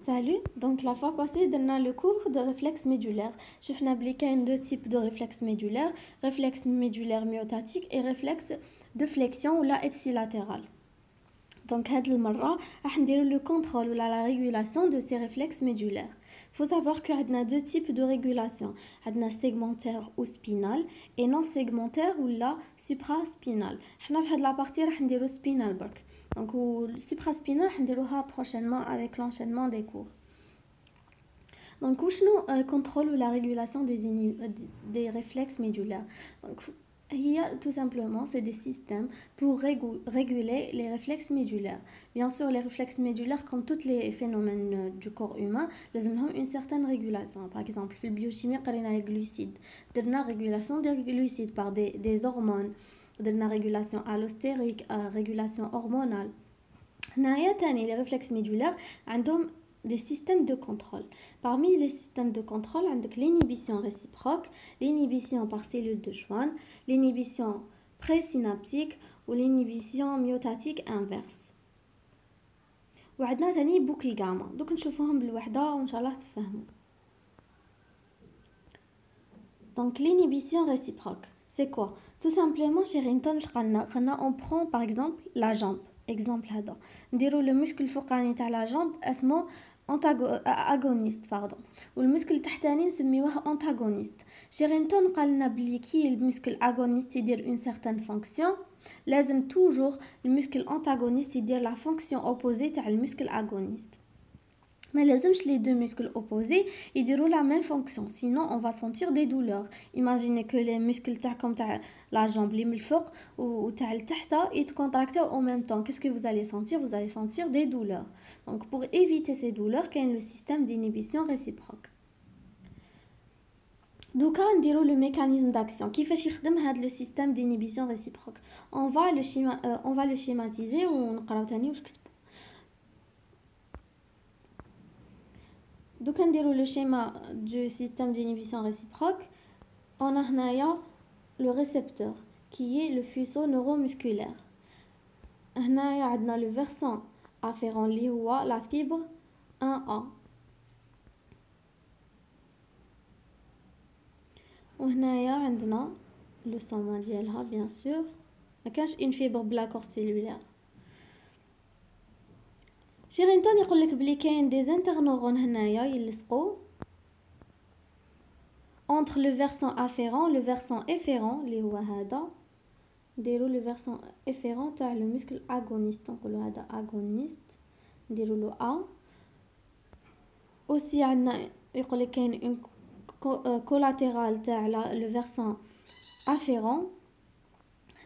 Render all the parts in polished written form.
Salut, donc la fois passée, on a le cours de réflexe médulaire. Je vais deux types de réflexe médulaire myotatique et réflexe de flexion ou la ipsilatéral. Donc, cette fois, on va le contrôle ou la régulation de ces réflexes médulaires. Il faut savoir qu'il y a deux types de régulation. Il y a segmentaire ou spinal et non segmentaire ou la supraspinal. Dans cette partie, on va le spinal. Donc, le supraspinal, on va le prochainement avec l'enchaînement des cours. Donc, nous contrôle ou la régulation des réflexes médulaires. Donc, il y a tout simplement, c'est des systèmes pour réguler les réflexes médulaires. Bien sûr, les réflexes médulaires, comme tous les phénomènes du corps humain, ils ont une certaine régulation. Par exemple, dans la biochimie, on a les glucides. On a la régulation des glucides par des hormones. On a la régulation allostérique, régulation hormonale. Les réflexes médulaires ont des systèmes de contrôle. Parmi les systèmes de contrôle, on a l'inhibition réciproque, l'inhibition par cellule de Schwann, l'inhibition présynaptique ou l'inhibition myotatique inverse. وعندنا ثاني بوكل غاما دوك نشوفوهم بالوحده وان شاء الله تفهموا. Donc l'inhibition réciproque, c'est quoi? Tout simplement chez Rinton on prend par exemple la jambe. Exemple هذا نديرو le muscle الفوقاني تاع la jambe اسمه agoniste pardon والمسكل التحتاني نسميوه antagoniste. chez Rinton قال لنا بلي كي المسكل agoniste يدير une certaine fonction لازم toujours المسكل antagoniste يدير la fonction opposée تاع المسكل agoniste. Mais les deux muscles opposés ils diront la même fonction, sinon on va sentir des douleurs. Imaginez que les muscles comme la jambe les milfouk ou le tahta ils contractent en même temps. Qu'est-ce que vous allez sentir? Vous allez sentir des douleurs. Donc pour éviter ces douleurs, il y a le système d'inhibition réciproque. Donc on dirait le mécanisme d'action qui fait le système d'inhibition réciproque. On va le schématiser ou on Donc, on déroule le schéma du système d'inhibition réciproque. On a le récepteur qui est le faisceau neuromusculaire. On a le versant afférent qui est la fibre 1A. On a le soma ديالها bien sûr. ما كانش une fibre بلا corps cellulaire. شي غينطون يقول لك بلي كاين دي انترنورون هنايا يلصقوا entre le versant afférent le versant efférent اللي هو هذا نديروا le versant efférent تاع le muscle agoniste نقولوا هذا agoniste نديروا له A aussi عندنا يقول لك كاين une collatérale تاع le versant afférent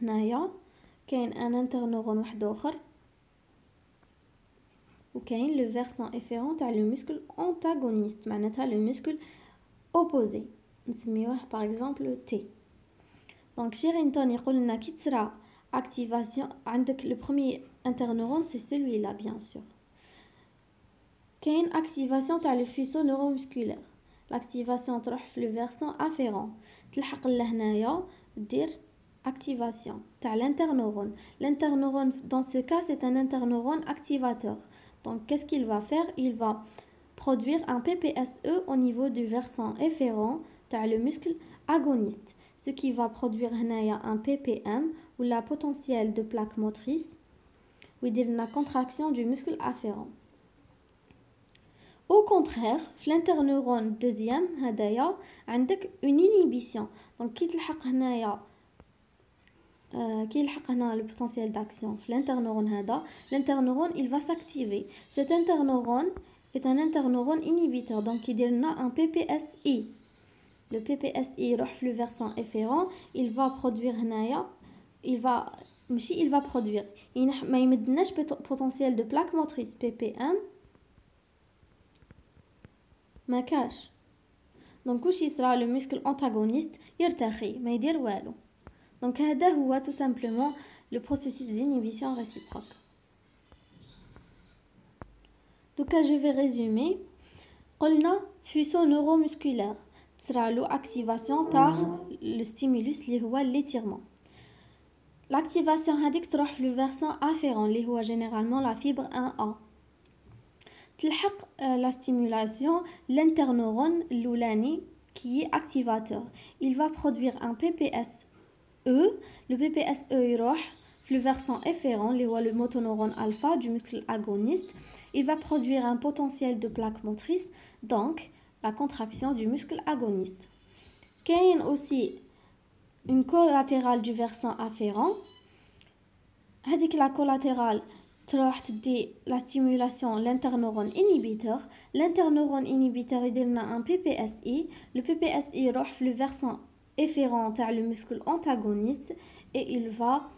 هنايا كاين un interneuron واحد اخر وكاين le versant efférent تاع le muscle antagoniste معناتها le muscle opposé نسميوه par exemple T. donc Sherrington يقول لنا كي تصرا activation عندك le premier interneuron c'est celui-là bien sûr كاين activation تاع le faisceau neuromusculaire l'activation تروح في le versant afférent تلحق لهنايا دير activation تاع l'interneuron dans ce cas c'est un interneuron activateur. Donc, qu'est-ce qu'il va faire? Il va produire un PPSE au niveau du versant efférent dans le muscle agoniste. Ce qui va produire un PPM ou la potentielle de plaque motrice ou la contraction du muscle afférent. Au contraire, l'interneurone deuxième, a une inhibition. Donc, qui le potentiel d'action l'interneurone il va s'activer. Cet interneurone est un interneurone inhibiteur donc il donne un PPSI. Le PPSI roule le versant efférent, il va produire il va produire ما يمدناش potentiel de plaque motrice PPM ما كاش. donc واش يصرى le muscle antagoniste يرتخي ما يدير والو. Donc, c'est tout simplement le processus d'inhibition réciproque. Donc, je vais résumer. On a faisceau neuromusculaire. sera l'activation par le stimulus l'étirement. L'activation hadik trouf le versant afférent, li huwa généralement la fibre 1A. تلحق la stimulation l'interneurone l'oulani qui est activateur. Il va produire un PPSE. Le PPSE يروح في le versant efférent, le motoneurone alpha du muscle agoniste. Il va produire un potentiel de plaque motrice, donc la contraction du muscle agoniste. Il y a aussi une collatérale du versant afférent. La collatérale تروح تدي la stimulation l'interneurone inhibiteur. L'interneurone inhibiteur il a un PPSI. Le PPSI يروح في le versant efférent تاع le muscle antagoniste et il va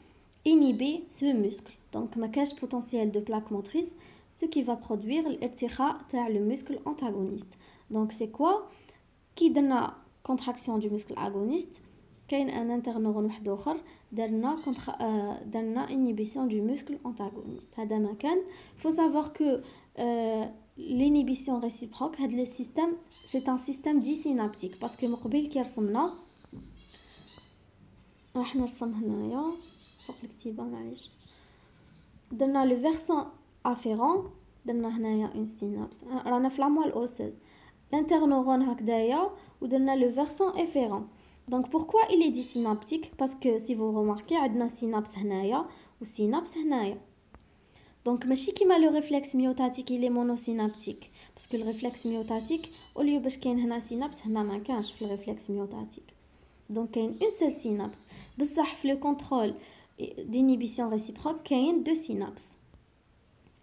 inhiber ce muscle. Donc ما كاش potentiel de plaque motrice, ce qui va produire l'irtikhاء تاع le muscle antagoniste. Donc c'est quoi qui donne la contraction du muscle agoniste? كاين un interneuron واحد اخر درنا inhibition du muscle antagoniste. هذا ما كان. Faut savoir que l'inhibition réciproque هذا le système c'est un système disynaptique parce que مقبل كي رسمنا راح نرسم هنايا فوق الكتيبه معليش درنا le versant afférent درنا هنايا une synapse رانا في la moelle osseuse l'interneuron هكذايا ودرنا le versant efférent. Donc pourquoi il est disynaptique? Parce que si vous remarquez عندنا synapse هنايا و synapse هنايا. Donc ماشي كيما le réflexe myotatique il est monosynaptique parce que le réflexe myotatique au lieu باش كاين هنا synapse هنا ما كانش في le réflexe myotatique. Donc كاين une seule synapse بصح في le contrôle d'inhibition réciproque كاين deux synapses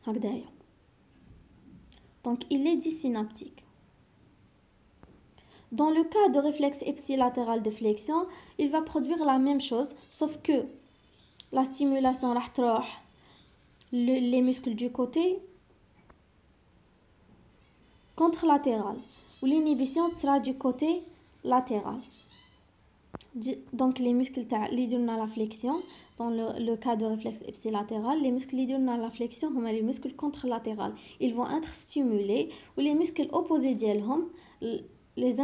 هكذايا. Donc il est disynaptique. Dans le cas de réflexe ipsilatéral de flexion, il va produire la même chose, sauf que la stimulation راح تروح les muscles du côté contralatéral ou l'inhibition sera du côté latéral. Donc les muscles اللي يديروا la flexion dans le cas de réflexe ipsilatéral, les muscles اللي يديروا la flexion هما les muscles contralatérales. Ils vont être stimulés ou les muscles opposés ديالهم les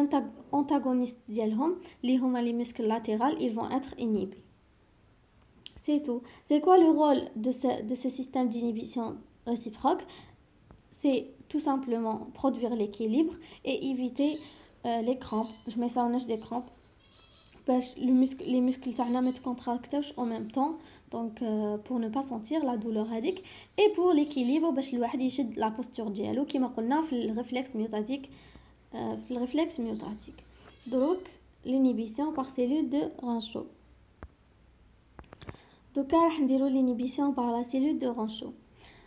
antagonistes ديالهم اللي هما les muscles latérales, ils vont être inhibés. C'est tout. C'est quoi le rôle de ce système d'inhibition réciproque? C'est tout simplement produire l'équilibre et éviter les crampes. Je mets ça en des crampes. Parce les muscles تاعنا ما تكونتراكتوش en même temps. Donc pour ne pas sentir la douleur هذيك et pour l'équilibre باش الواحد يشد la posture ديالو كما قلنا في الريفلكس ميوتاتيك في الريفلكس ميوتاتيك. Donc l'inhibition par cellule de Rancho. Donc راح نديرو l'inhibition par la cellule de Rancho.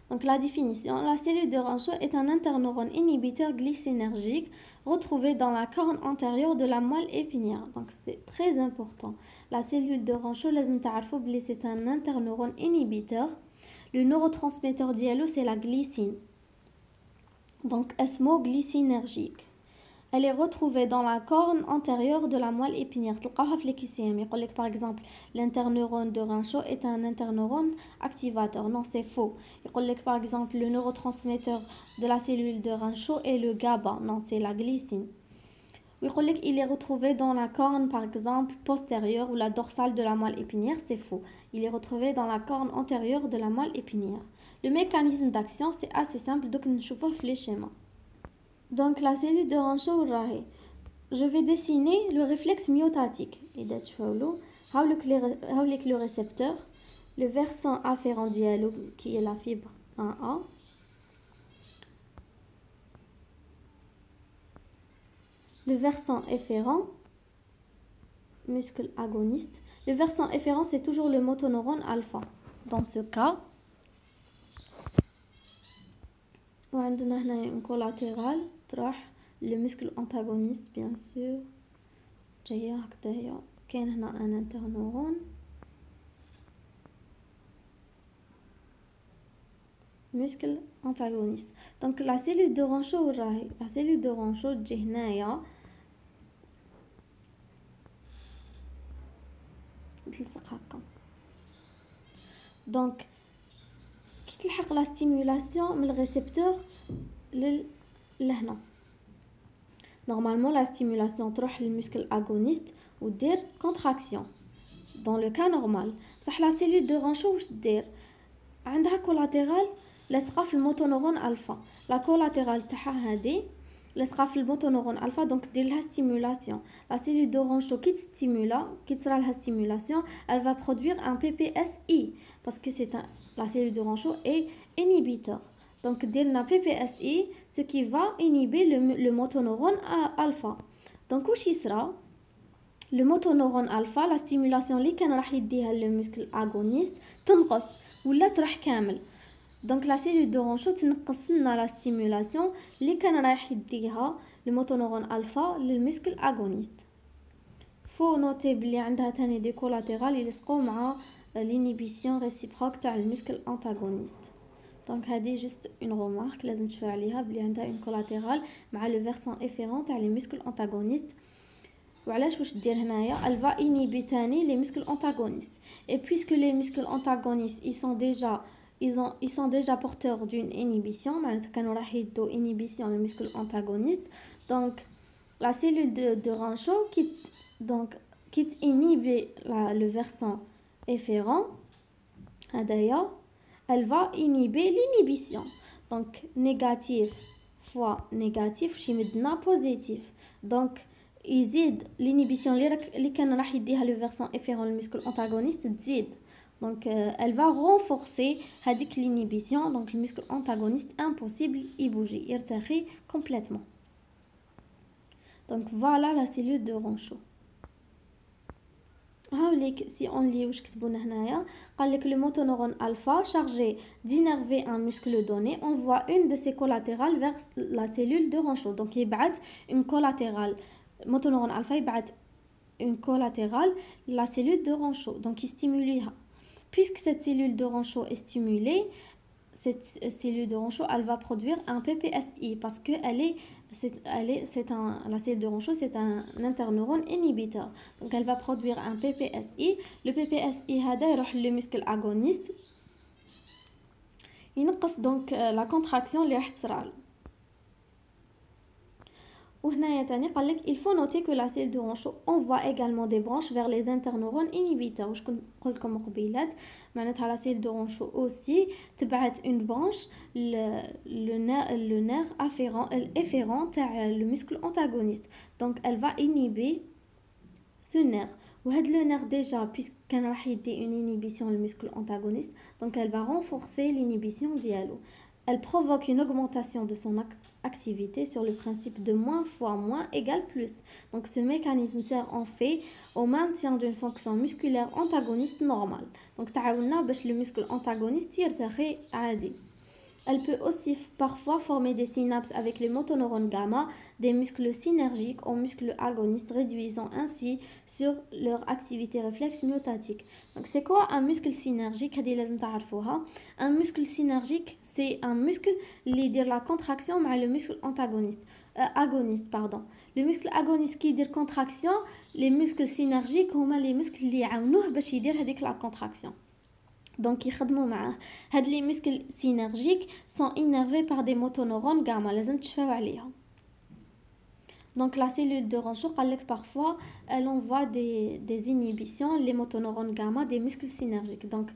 Donc la définition, la cellule de Rancho est un interneurone inhibiteur glycinergique retrouvé dans la corne antérieure de la moelle épinière. Donc c'est très important. La cellule de Rancho, لازم تعرفوا بلي c'est un interneurone inhibiteur. Le neurotransmetteur dialo c'est la glycine. Donc اسمه glycinergique. Elle est retrouvée dans la corne antérieure de la moelle épinière. تلقاوها في l'QCM. يقول لك par exemple l'interneurone de Rancho est un interneurone activateur. Non, c'est faux. يقول لك par exemple le neurotransmetteur de la cellule de Rancho est le GABA. Non, c'est la glycine. يقول لك il est retrouvé dans la corne par exemple postérieure ou la dorsale de la moelle épinière. C'est faux. Il est retrouvé dans la corne antérieure de la moelle épinière. Le mécanisme d'action c'est assez simple. Donc نشوفوه في les schémas. Donc la cellule de Rancho راهي je vais dessiner le réflexe myotatique اذا تشوفوا هاولك le récepteur, le versant afférent dialo qui est la fibre 1A, le versant efférent muscle agoniste. Le versant efférent c'est toujours le motoneurone alpha. Dans ce cas وعندنا هنا un collatéral تروح le muscle antagoniste bien sûr جايه هكذايا. كاين هنا un interneuron muscle antagoniste. Donc la cellule de Rancho راهي la cellule de Rancho تجي هنايا تلصق هكا. Donc كي تلحق la stimulation من الريسبتور لهنا normalement la stimulation تروح للmuscle agoniste ودير contraction dans le cas normal. بصح la cellule de Rancho واش دير عندها collatéral لاصقه في الموتونورون الفا. لا كولاتيرال تاعها هذه لاصقه في الموتونورون الفا، دونك دير لها ستيمولاسيون. لا سيلول دو رونشو كي تستيمولا، كي تصرا لها ستيمولاسيون elle va produire un PPSI parce que c'est un la cellule de Rancho est inhibiteur. Donc دير لنا PPSI ce qui va inhiber le motoneurone alpha. donc واش يصرا le motoneurone alpha la stimulation اللي كان راح يديها le muscle agoniste تنقص ولا تروح كامل. donc la cellule de Rancho تنقص لنا la stimulation اللي كان راح يديها le motoneurone alpha للمسكل agoniste. faut noter بلي عندها تاني دي كولاتيرال يلصقوا مع l'inhibition réciproque تاع المسكل antagoniste. donc هذه جست une remarque لازم تشوف عليها بلي عندها une collatérale مع le versant efférent تاع les muscles antagonistes. وعلاش واش دير هنايا elle va inhiber تاني les muscles antagonistes. et puisque les muscles antagonistes ils sont déjà porteurs d'une inhibition معناتها كانوا راح يدوا inhibition le muscle antagoniste. donc la cellule de Rancho quitte inhiber le versant efférent هدايا elle va inhiber l'inhibition. donc négatif fois négatif شي مدنا positif. donc يزيد l'inhibition اللي كان راح يديها le versant efférent le muscle antagoniste تزيد. donc elle va renforcer هذيك l'inhibition. donc le muscle antagoniste impossible y bouger يرتخي complètement. donc voilà la cellule de Rancho. هاوليك si on lit واش كتبونا هنايا قال لك le motoneurone alpha chargé d'innerver un muscle donné envoie une de ses collatérales vers la cellule de Rancho. donc يبعث une collatérale motoneurone alpha يبعث une collatérale la cellule de Rancho. donc يستيموليها. puisque cette cellule de Rancho est stimulée, cette cellule de Rancho elle va produire un PPSI parce que la cellule de Rancho c'est un interneurone inhibiteur. donc elle va produire un PPSI. le PPSI هذا يروح le muscle agoniste ينقص donc la contraction اللي راح تصرى. وهنايا تاني قال لك il faut noter que la cellule de Rancho envoie également des branches vers les interneurones inhibiteurs. واش كنت قلت لكم قبيلات معناتها la cellule de Rancho aussi تبعت une branche le nerf efférent تاع le muscle antagoniste. donc elle va inhiber ce nerf. وهاد le nerf déjà puisque كان راح يدي une inhibition le muscle antagoniste, donc elle va renforcer l'inhibition dialo. elle provoque une augmentation de son activité sur le principe de moins fois moins égale plus. donc ce mécanisme sert en fait au maintien d'une fonction musculaire antagoniste normale. donc تعاوننا باش le muscle antagoniste يرتخي عادي. Elle peut aussi parfois former des synapses avec les motoneurones gamma, des muscles synergiques aux muscles agonistes, réduisant ainsi sur leur activité réflexe myotatique. Donc c'est quoi un muscle synergique? Un muscle synergique, c'est un muscle qui dit la contraction avec le muscle antagoniste. Agoniste, pardon. Le muscle agoniste qui dit contraction, les muscles synergiques sont les muscles qui aident باش يدير هذيك la contraction. donc يخدموا معاه. هاد les muscles synergiques sont innervés par des motoneurones gamma لازم تشفاو عليهم. donc la cellule de Rancho قال لك parfois elle envoie des inhibitions les motoneurones gamma des muscles synergiques. donc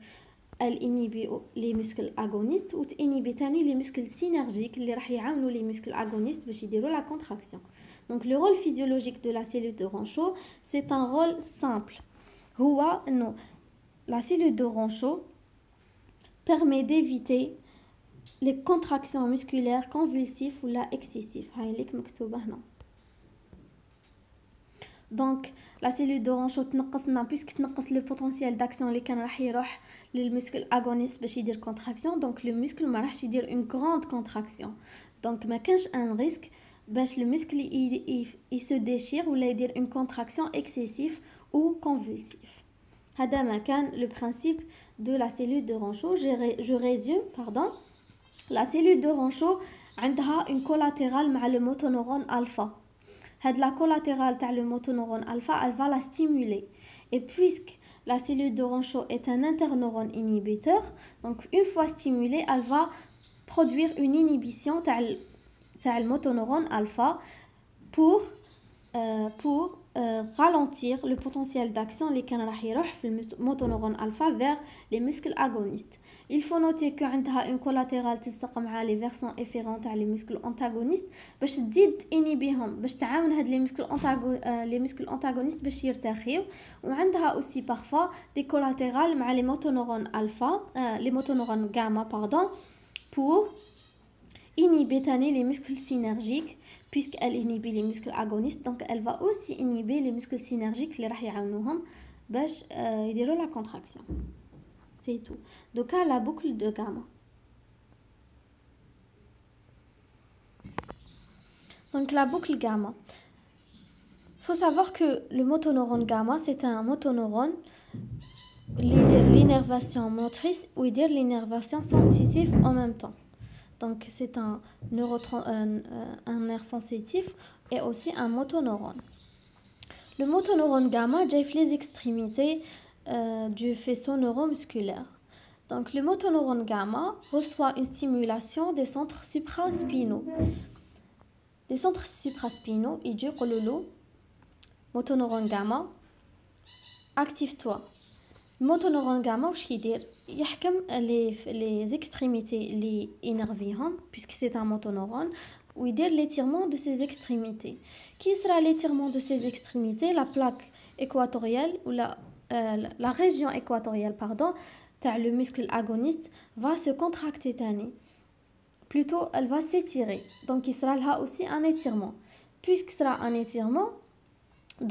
elle inhibe les muscles agonistes و inhibe تاني les muscles synergiques اللي راح يعاونوا les muscles agonistes باش يديروا la contraction. donc le rôle physiologique de la cellule de Rancho c'est un rôle simple. هو انه la cellule de Rancho permet d'éviter les contractions musculaires convulsives ou la excessives. هاي لك مكتوبة هنا. donc la cellule de Rancho تنقصنا puisque تنقص le potentiel d'action اللي كان راح يروح للمسكل agoniste باش يدير contraction. donc le muscle ما راحش يدير une grande contraction. donc ما كانش un risque باش le muscle il se déchire ولا يدير une contraction excessive ou convulsive. هذا ما كان le principe de la cellule de Rancho. je résume, pardon. la cellule de Rancho عندها une collatérale مع le motoneurone alpha. هاد la collatérale تاع le motoneurone alpha elle va la stimuler. et puisque la cellule de Rancho est un interneurone inhibiteur, donc une fois stimulée elle va produire une inhibition تاع le motoneurone alpha pour ralentir le potentiel d'action اللي كان راح يروح في الموتونورون alpha vers les muscles agonistes. il faut noter que عندها une collatérale تلصق مع les versants efférents تاع les muscles antagonistes باش تزيد انيبيهم باش تعاون هاد les muscles antagonistes باش يرتخيو وعندها aussi parfois des collatérales مع les motoneurones alpha les motoneurones gamma pardon pour inhiber les muscles synergiques puisqu'elle inhibe les muscles agonistes donc elle va aussi inhiber les muscles synergiques اللي راح يعاونوهم باش يديروا la contraction. C'est tout. Donc à la boucle de gamma. Donc la boucle gamma. Faut savoir que le motoneurone gamma c'est un motoneurone l'innervation motrice ou l'innervation sensitive en même temps. Donc c'est un nerf sensitif et aussi un motoneurone. Le motoneurone gamma j'ai les extrémités du faisceau neuromusculaire. Donc le motoneurone gamma reçoit une stimulation des centres supraspinaux. Les centres supraspinaux ils disent le motoneurone gamma active-toi. Le motoneurone gamma واش يدير يحكم les extrémités les énervées puisque c'est un motoneurone ou il dit l'étirement de ses extrémités. Qui sera l'étirement de ses extrémités? La plaque équatoriale ou la région équatoriale pardon le muscle agoniste va se contracter plutôt elle va s'étirer donc il sera là aussi un étirement puisque sera un étirement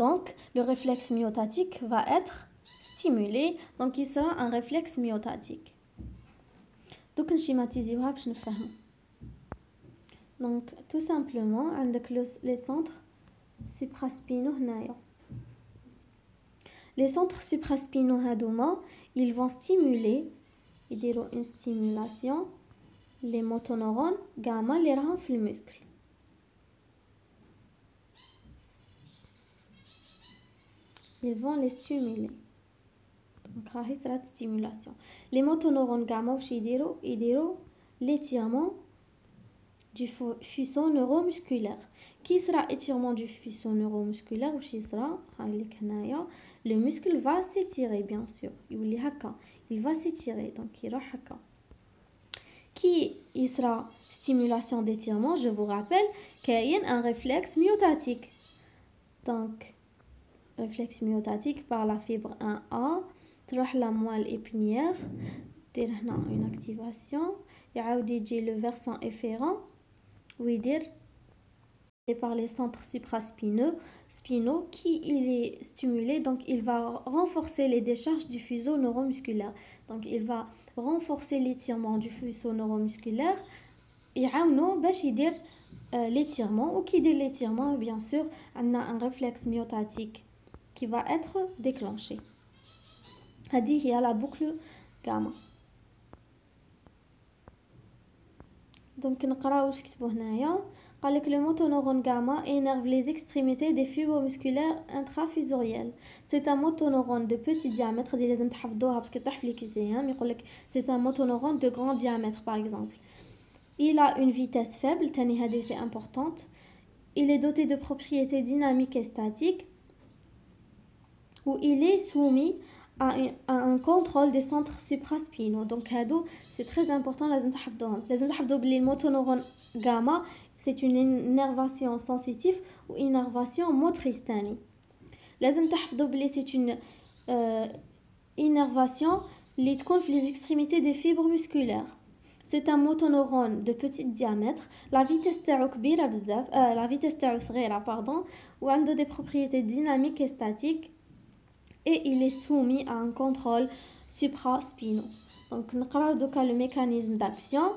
donc le réflexe myotatique va être stimulé donc il sera un réflexe myotatique donc نشيماتيزيوها باش نفهموا. Donc tout simplement عندك les centres supraspinaux هنايا. Les centres supraspinaux هادوما ils vont stimuler يديروا une stimulation les motoneurones gamma اللي راهم في المسكل. Ils vont les stimuler. Donc راهي صارت stimulation. Les motoneurones gamma واش يديروا l'étirement du faisceau neuromusculaire. Qui sera étirement du faisceau neuromusculaire ou qui sera le muscle va s'étirer bien sûr il va s'étirer donc il va qui il sera stimulation d'étirement je vous rappelle qu'il y a un réflexe myotatique donc réflexe myotatique par la fibre 1A تروح la moelle épinière دير هنا une activation يعاود يجي le versant efférent et par les centres supraspinaux qui il est stimulé donc il va renforcer les décharges du faisceau neuromusculaire donc il va renforcer l'étirement du faisceau neuromusculaire يعاونو باش يدير l'étirement ou qui dit l'étirement bien sûr on a un réflexe myotatique qui va être déclenché. هذه هي la boucle gamma. Donc نقراو واش كتبوا هنايا قال لك le motoneurone gamma énerve les extrémités des fibres musculaires intrafusorielles. C'est un motoneurone de petit diamètre دي لازم تحفظوها parce que طيح في الكيسيان يقول لك c'est un motoneurone de grand diamètre par exemple. Il a une vitesse faible تاني هذه c'est importante. Il est doté de propriétés dynamiques et statiques où il est soumis à un contrôle des centres supraspinaux. Donc c'est très important لازم تحفظوا بلي الموتونورون gamma c'est une innervation sensitive ou innervation motrice تاني. لازم تحفظوا بلي c'est une innervation اللي تكون في les extrémités des fibres musculaires. C'est un motoneurone de petit diamètre. La vitesse تاعو كبيرة بزاف la vitesse تاعو صغيرة pardon وعنده des propriétés dynamiques et statiques et il est soumis à un contrôle supraspinaux. Donc نقراو دوكا le mécanisme d'action.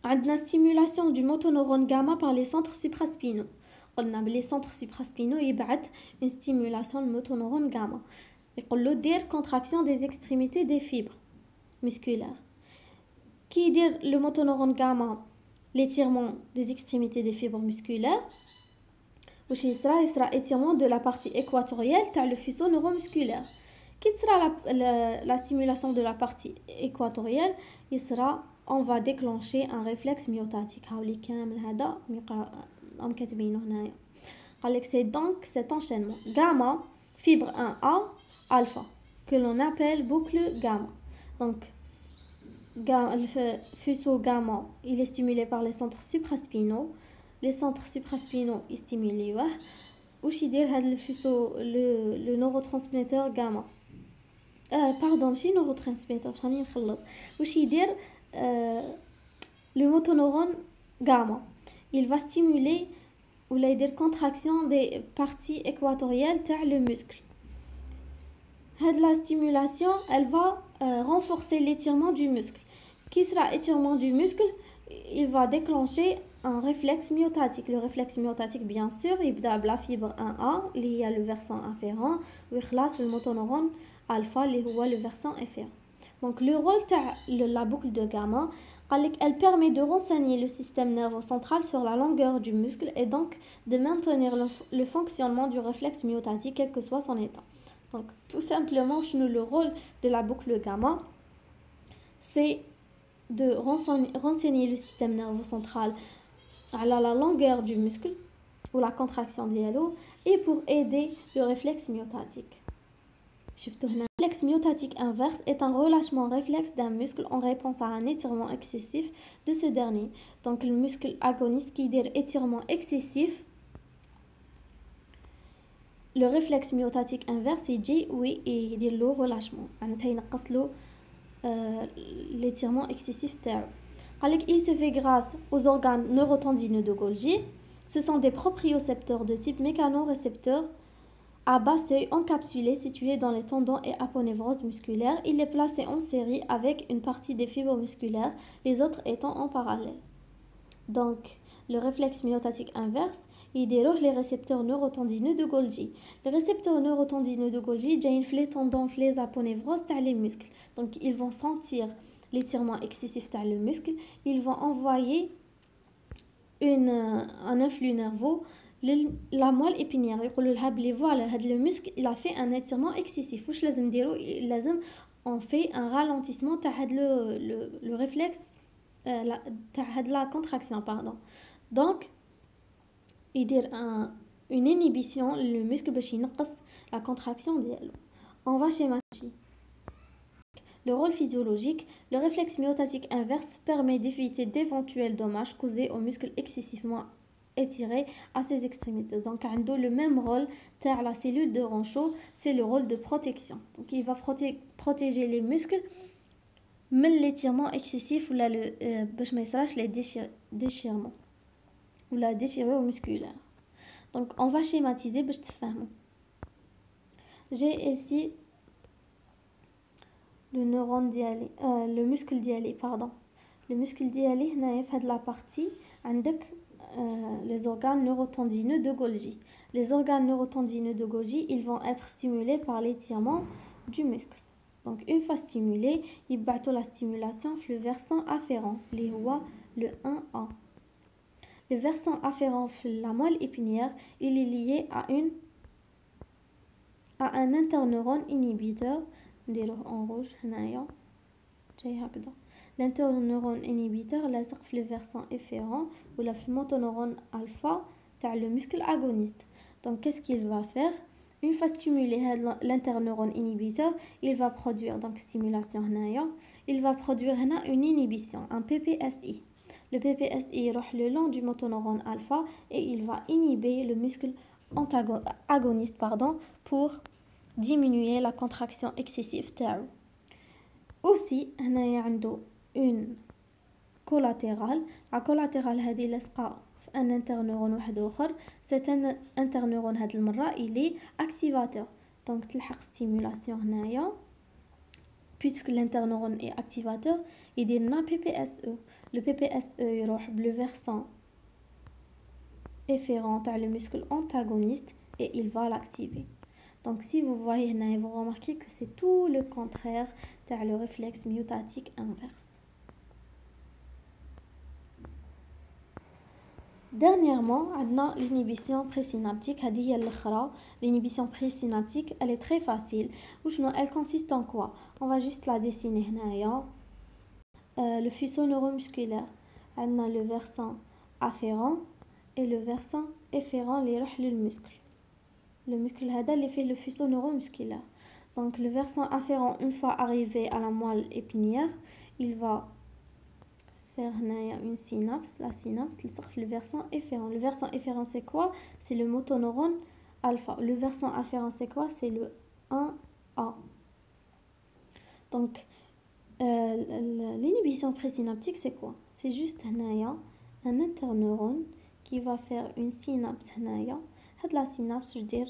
عندنا stimulation du motoneurone gamma par les centres supraspinaux. قلنا بلي centres supraspinaux يبعث une stimulation du motoneurone gamma. يقول له دير contraction des extrémités des fibres musculaires. Qui dit le motoneurone gamma l'étirement des extrémités des fibres musculaires واش يصرى étirement de la partie équatoriale تاع le faisceau neuromusculaire. Qui sera la stimulation de la partie équatoriale يصرى on va déclencher un réflexe myotatique. هاولي كامل هذا راهم كاتبينه هنايا. قال لك c'est donc cet enchaînement gamma fibre 1A alpha que l'on appelle boucle gamma. Donc le faisceau gamma, il est stimulé par les centres supraspinaux. Les centres supraspinaux stimulent. واش يدير هذا الفيسو le neurotransmetteur gamma. Pardon, ماشي neurotransmetteur, راني نخلط. واش يدير le motoneurone gamma. Il va stimuler ou la contraction des parties équatoriales تاع le muscle. La stimulation, elle va renforcer l'étirement du muscle. Qui sera étirement du muscle? Il va déclencher un réflexe myotatique. Le réflexe myotatique, bien sûr, il y a la fibre 1A, il y a le versant inférent, et le motoneurone alpha, il y a le versant inférent. Donc, le rôle de la boucle de gamma, elle permet de renseigner le système nerveux central sur la longueur du muscle et donc de maintenir le fonctionnement du réflexe myotatique, quel que soit son état. Donc, tout simplement, le rôle de la boucle gamma, c'est de renseigner le système nerveux central à la longueur du muscle ou la contraction dialogue et pour aider le réflexe myotatique. Le réflexe myotatique inverse est un relâchement réflexe d'un muscle en réponse à un étirement excessif de ce dernier. Donc, le muscle agoniste qui dit étirement excessif, le réflexe myotatique inverse يجي ويدير له relâchement يعني تينقص له l'étirement excessif تاعو. Il se fait grâce aux organes neurotendineux de Golgi. Ce sont des propriocepteurs de type mécanorécepteur à bas seuil encapsulés situés dans les tendons et aponevroses musculaires. Il est placé en série avec une partie des fibres musculaires, les autres étant en parallèle. Donc, le réflexe myotatique inverse, il déroge les récepteurs neurotendineux de Golgi. Les récepteurs neurotendineux de Golgi, les tendons, les aponevroses, les muscles. Donc, ils vont sentir l'étirement excessif dans le muscle. Ils vont envoyer un influx nerveux, la moelle épinière. Voilà, le muscle, il a fait un étirement excessif. On fait un ralentissement le réflexe, la contraction, pardon. Donc, il y a une inhibition, le muscle باش ينقص la contraction ديالو. On va schématiser. Le rôle physiologique, le réflexe myotatique inverse permet d'éviter d'éventuels dommages causés aux muscles excessivement étirés à ses extrémités. Donc, le même rôle de la cellule de Rancho, c'est le rôle de protection. Donc, il va protéger les muscles mais l'étirement excessif ou باش ما يصراش les déchirements ou la déchirure musculaire. Donc, on va schématiser باش تفهموا. J'ai ici le neurone dialé, le muscle dialé, pardon. Le muscle dialé, هنايا في هاد la partie عندك les organes neurotendineux de Golgi. Les organes neurotendineux de Golgi, ils vont être stimulés par l'étirement du muscle. Donc, une fois stimulé, ils battent la stimulation le versant afférent, le 1A. Le versant afférent, la moelle épinière, il est lié à un interneurone inhibiteur. en rouge, l'interneurone inhibiteur لازق في le versant efférent ou le motoneurone alpha, le muscle agoniste. Donc, qu'est-ce qu'il va faire? Une fois stimulé l'interneurone inhibiteur, il va produire, donc stimulation il va produire une inhibition, un PPSI. Le PPSI il le long du motoneurone alpha et il va inhiber le muscle agoniste pour diminuer la contraction excessive تاعو. Aussi, هنايا عنده une collatérale. La collatérale هذه لاصقة في un interneurone واحد آخر. Cet interneurone هاد المرة il est activateur. Donc تلحق stimulation هنايا. Puisque l'interneurone est activateur, il dit na PPSE. Le PPSE يروح le versant efférent le muscle antagoniste et il va l'activer. Donc, si vous voyez, vous remarquez que c'est tout le contraire de le réflexe myotatique inverse. Dernièrement, on a l'inhibition présynaptique. L'inhibition présynaptique, elle est très facile. Elle consiste en quoi? On va juste la dessiner. Le faisceau neuromusculaire. On a le versant afférent et le versant efférent le muscle. Le muscle il fait le faisceau neuromusculaire. Donc, le versant afférent, une fois arrivé à la moelle épinière, il va faire une synapse, la synapse, le versant efférent. Le versant efférent, c'est quoi? C'est le motoneurone alpha. Le versant afférent, c'est quoi? C'est le 1A. Donc, l'inhibition présynaptique, c'est quoi? C'est juste un interneurone qui va faire une synapse. La synapse, je veux dire,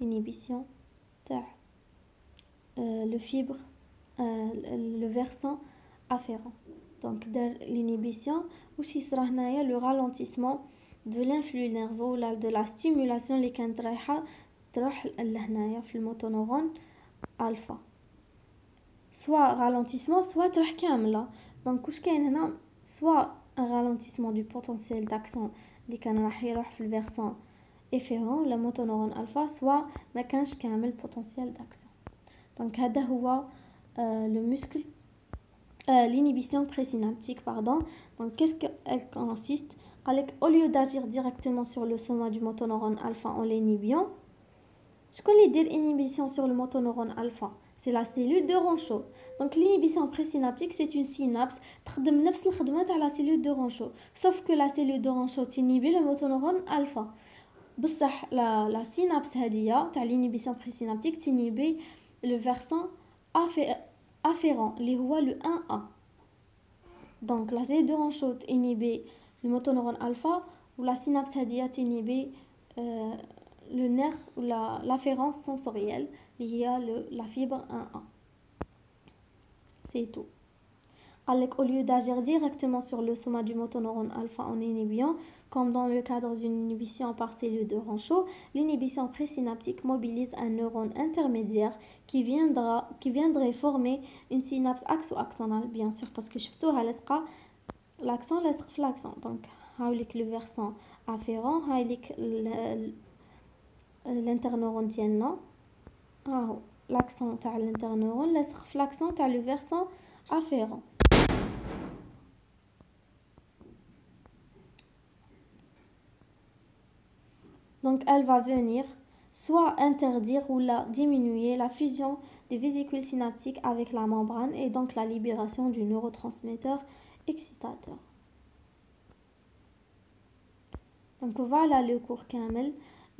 l'inhibition, le fibre, le versant afférent. Donc, l'inhibition, ou si le ralentissement de l'influx nerveux ou de la stimulation اللي كانت رايحة تروح لهنايا في الموتونورون alpha. Soit ralentissement, soit تروح كاملة. Donc, واش كاين هنا soit un ralentissement du potentiel d'action اللي كان راح يروح في الversant efférent la motoneuron alpha, soit ما كانش كامل potentiel d'action. Donc, هذا هو le muscle l'inhibition présynaptique, pardon. Donc, qu'est-ce qu'elle consiste? Au lieu d'agir directement sur le soma du motoneurone alpha en l'inhibiant, je connais dire inhibition sur le motoneurone alpha. C'est la cellule de Rancho. Donc, l'inhibition présynaptique, c'est une synapse qui fait la cellule de Rancho. Sauf que la cellule de Rancho inhibe le motoneurone alpha. La synapse l'inhibition présynaptique inhibe le versant afférent, qui est le 1A. Donc, la cellule de Rancho inhibe le motoneurone alpha, ou la synapse inhibe le nerf ou l'afférence sensorielle liée à la fibre 1A. C'est tout. Au lieu d'agir directement sur le soma du motoneurone alpha en inhibiant, comme dans le cadre d'une inhibition par cellule de Rancho, l'inhibition présynaptique mobilise un neurone intermédiaire qui viendrait former une synapse axo-axonale, bien sûr, parce que je fais l'accent, l'accent. Donc, le versant afférent, l'interneurone ديالنا l'accent تاع l'interneurone لاصق في l'accent تاع le versant afférent. Donc elle va venir soit interdire ou diminuer la fusion des vésicules synaptiques avec la membrane et donc la libération du neurotransmetteur excitateur. Donc voilà le cours كامل.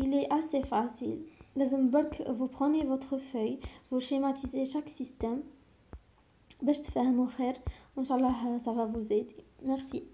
Il est assez facile. Vous prenez votre feuille, vous schématisez chaque système. باش تفهموا خير وإن شاء الله ça va vous aider. Merci.